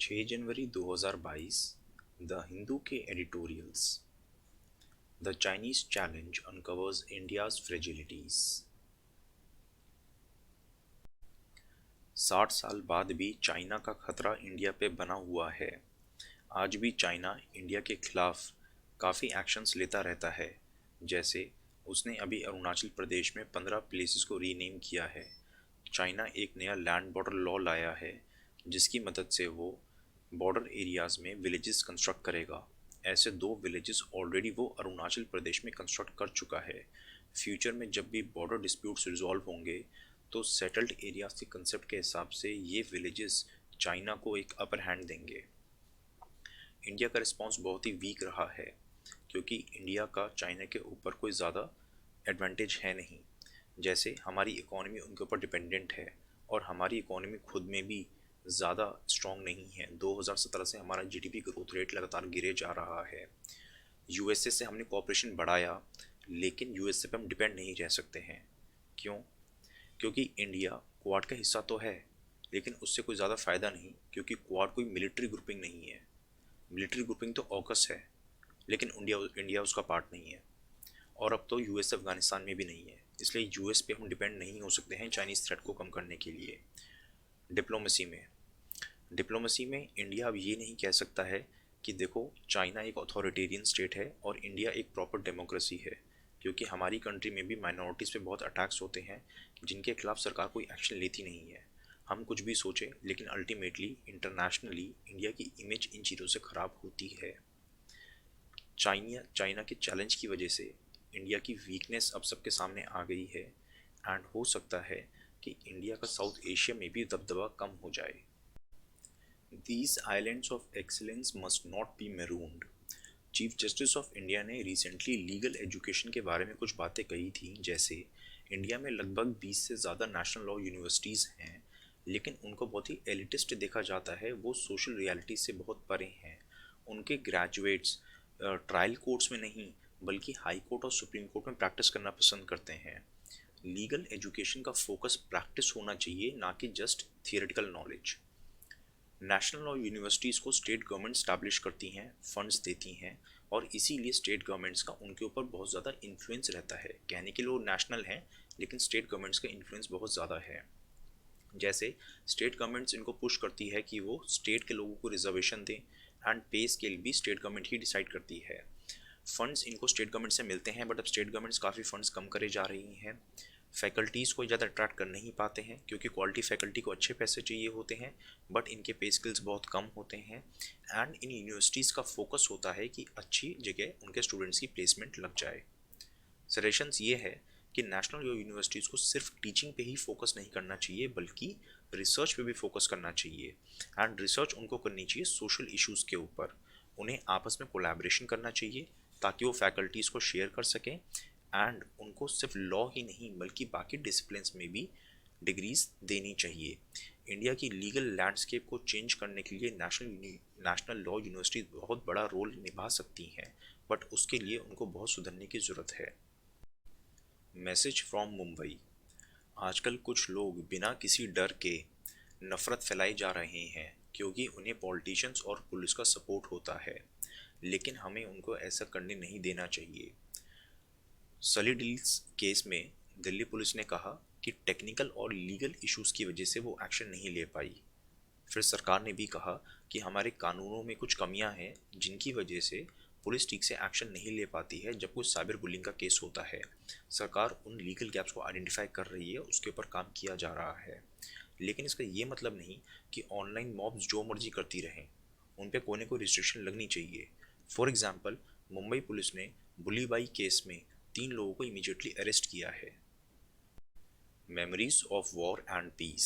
6 जनवरी 2022 the Hindu के editorials. The Chinese challenge uncovers India's fragilities. 60 साल बाद भी चाइना का खतरा इंडिया पे बना हुआ है। आज भी चाइना इंडिया के खिलाफ काफ़ी एक्शंस लेता रहता है। जैसे उसने अभी अरुणाचल प्रदेश में 15 प्लेसेस को रीनेम किया है। चाइना एक नया लैंड बॉर्डर लॉ लाया है जिसकी मदद से वो बॉर्डर एरियाज़ में विलेजेस कंस्ट्रक्ट करेगा। ऐसे 2 विलेजेस ऑलरेडी वो अरुणाचल प्रदेश में कंस्ट्रक्ट कर चुका है। फ्यूचर में जब भी बॉर्डर डिस्प्यूट्स रिजॉल्व होंगे तो सेटल्ड एरियाज के कंसेप्ट के हिसाब से ये विलेजेस चाइना को एक अपर हैंड देंगे। इंडिया का रिस्पांस बहुत ही वीक रहा है क्योंकि इंडिया का चाइना के ऊपर कोई ज़्यादा एडवांटेज है नहीं। जैसे हमारी इकोनॉमी उनके ऊपर डिपेंडेंट है और हमारी इकोनॉमी खुद में भी ज़्यादा स्ट्रॉन्ग नहीं है। 2017 से हमारा जीडीपी ग्रोथ रेट लगातार गिरे जा रहा है। यूएसए से हमने कॉपरेशन बढ़ाया लेकिन यूएसए पे हम डिपेंड नहीं रह सकते हैं। क्यों? क्योंकि इंडिया क्वाड का हिस्सा तो है लेकिन उससे कोई ज़्यादा फ़ायदा नहीं क्योंकि क्वाड कोई मिलिट्री ग्रुपिंग नहीं है। मिलिट्री ग्रुपिंग तो ऑकस है लेकिन इंडिया उसका पार्ट नहीं है। और अब तो यूएस अफगानिस्तान में भी नहीं है, इसलिए यूएस पे हम डिपेंड नहीं हो सकते हैं चाइनीज़ थ्रेट को कम करने के लिए। डिप्लोमेसी में इंडिया अब ये नहीं कह सकता है कि देखो चाइना एक अथॉरिटेरियन स्टेट है और इंडिया एक प्रॉपर डेमोक्रेसी है, क्योंकि हमारी कंट्री में भी माइनॉरिटीज़ पे बहुत अटैक्स होते हैं जिनके खिलाफ सरकार कोई एक्शन लेती नहीं है। हम कुछ भी सोचें लेकिन अल्टीमेटली इंटरनेशनली इंडिया की इमेज इन चीज़ों से ख़राब होती है। चाइना के चैलेंज की वजह से इंडिया की वीकनेस अब सबके सामने आ गई है एंड हो सकता है कि इंडिया का साउथ एशिया में भी दबदबा कम हो जाए। These islands of excellence must not be marooned। Chief justice of India ने रिसेंटली लीगल एजुकेशन के बारे में कुछ बातें कही थी। जैसे इंडिया में लगभग 20 से ज़्यादा नेशनल लॉ यूनिवर्सिटीज़ हैं लेकिन उनको बहुत ही एलिटिस्ट देखा जाता है, वो सोशल रियलिटी से बहुत परे हैं। उनके ग्रेजुएट्स ट्रायल कोर्ट्स में नहीं बल्कि हाई कोर्ट और सुप्रीम कोर्ट में प्रैक्टिस करना पसंद करते हैं। लीगल एजुकेशन का फोकस प्रैक्टिस होना चाहिए, ना कि just theoretical knowledge. National law universities को स्टेट गवर्नमेंट स्टैब्लिश करती हैं, फंड्स देती हैं और इसीलिए स्टेट गवर्नमेंट्स का उनके ऊपर बहुत ज़्यादा इन्फ्लुएंस रहता है। कहने के लिए वो नेशनल हैं लेकिन स्टेट गवर्नमेंट्स का इन्फ्लुएंस बहुत ज़्यादा है। जैसे स्टेट गवर्नमेंट्स इनको पुश करती है कि वो स्टेट के लोगों को रिजर्वेशन दें एंड पे स्केल भी स्टेट गवर्नमेंट ही डिसाइड करती है। फंड्स इनको स्टेट गवर्नमेंट से मिलते हैं बट अब स्टेट गवर्नमेंट्स काफ़ी फंड्स कम करे जा रही हैं। फैकल्टीज़ को ज़्यादा अट्रैक्ट कर नहीं पाते हैं क्योंकि क्वालिटी फैकल्टी को अच्छे पैसे चाहिए होते हैं बट इनके पे स्किल्स बहुत कम होते हैं। एंड इन यूनिवर्सिटीज़ का फोकस होता है कि अच्छी जगह उनके स्टूडेंट्स की प्लेसमेंट लग जाए। सजेशंस ये है कि नेशनल यूनिवर्सिटीज़ को सिर्फ टीचिंग पे ही फोकस नहीं करना चाहिए बल्कि रिसर्च पे भी फोकस करना चाहिए। एंड रिसर्च उनको करनी चाहिए सोशल इश्यूज़ के ऊपर। उन्हें आपस में कोलैबोरेशन करना चाहिए ताकि वो फैकल्टीज़ को शेयर कर सकें एंड उनको सिर्फ लॉ ही नहीं बल्कि बाकी डिसिप्लिन्स में भी डिग्रीज देनी चाहिए। इंडिया की लीगल लैंडस्केप को चेंज करने के लिए नेशनल लॉ यूनिवर्सिटी बहुत बड़ा रोल निभा सकती हैं बट उसके लिए उनको बहुत सुधरने की ज़रूरत है। Message from Mumbai. आजकल कुछ लोग बिना किसी डर के नफ़रत फैलाई जा रहे हैं क्योंकि उन्हें पॉलिटिशियंस और पुलिस का सपोर्ट होता है, लेकिन हमें उनको ऐसा करने नहीं देना चाहिए। सली डील्स केस में दिल्ली पुलिस ने कहा कि टेक्निकल और लीगल इश्यूज़ की वजह से वो एक्शन नहीं ले पाई। फिर सरकार ने भी कहा कि हमारे कानूनों में कुछ कमियां हैं जिनकी वजह से पुलिस ठीक से एक्शन नहीं ले पाती है जब कोई साइबर बुलिंग का केस होता है। सरकार उन लीगल गैप्स को आइडेंटिफाई कर रही है, उसके ऊपर काम किया जा रहा है। लेकिन इसका ये मतलब नहीं कि ऑनलाइन मॉब्स जो मर्जी करती रहें, उन पर कोई ना कोई रिस्ट्रिक्शन लगनी चाहिए। फॉर एग्जाम्पल मुंबई पुलिस ने बुलीबाई केस में 3 लोगों को इमीडिएटली अरेस्ट किया है। Memories of war and peace.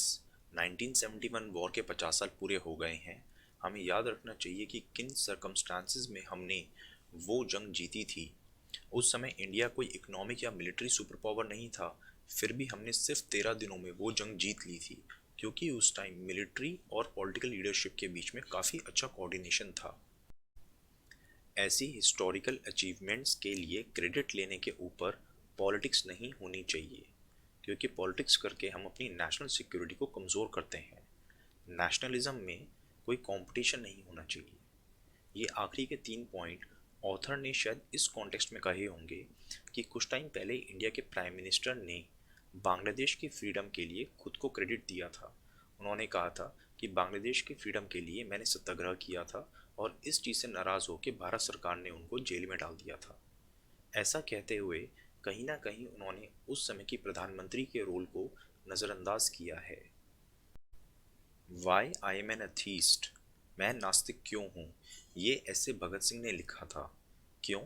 1971 war के 50 साल पूरे हो गए हैं। हमें याद रखना चाहिए कि किन सर्कमस्टांसिस में हमने वो जंग जीती थी। उस समय इंडिया कोई इकोनॉमिक या मिलिट्री सुपर पावर नहीं था, फिर भी हमने सिर्फ 13 दिनों में वो जंग जीत ली थी क्योंकि उस टाइम मिलिट्री और पॉलिटिकल लीडरशिप के बीच में काफ़ी अच्छा कोऑर्डिनेशन था। ऐसी हिस्टोरिकल अचीवमेंट्स के लिए क्रेडिट लेने के ऊपर पॉलिटिक्स नहीं होनी चाहिए क्योंकि पॉलिटिक्स करके हम अपनी नेशनल सिक्योरिटी को कमज़ोर करते हैं। नेशनलिज्म में कोई कंपटीशन नहीं होना चाहिए। ये आखिरी के 3 पॉइंट ऑथर ने शायद इस कॉन्टेक्स्ट में कहे होंगे कि कुछ टाइम पहले इंडिया के प्राइम मिनिस्टर ने बांग्लादेश की फ्रीडम के लिए खुद को क्रेडिट दिया था। उन्होंने कहा था कि बांग्लादेश की फ्रीडम के लिए मैंने सत्याग्रह किया था और इस चीज़ से नाराज़ होकर भारत सरकार ने उनको जेल में डाल दिया था। ऐसा कहते हुए कहीं ना कहीं उन्होंने उस समय की प्रधानमंत्री के रोल को नज़रअंदाज किया है। Why I am an atheist, मैं नास्तिक क्यों हूँ, ये ऐसे भगत सिंह ने लिखा था। क्यों?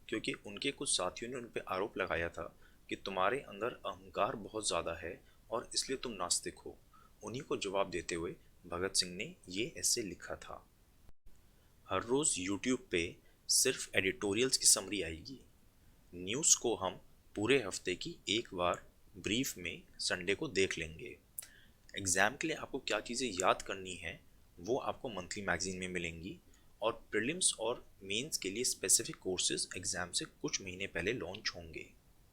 क्योंकि उनके कुछ साथियों ने उन पर आरोप लगाया था कि तुम्हारे अंदर अहंकार बहुत ज़्यादा है और इसलिए तुम नास्तिक हो। उन्हीं को जवाब देते हुए भगत सिंह ने ये ऐसे लिखा था। हर रोज़ यूट्यूब पे सिर्फ एडिटोरियल्स की समरी आएगी। न्यूज़ को हम पूरे हफ्ते की एक बार ब्रीफ में संडे को देख लेंगे। एग्ज़ाम के लिए आपको क्या चीज़ें याद करनी है वो आपको मंथली मैगजीन में मिलेंगी और प्रीलिम्स और मेंस के लिए स्पेसिफिक कोर्सेज एग्ज़ाम से कुछ महीने पहले लॉन्च होंगे।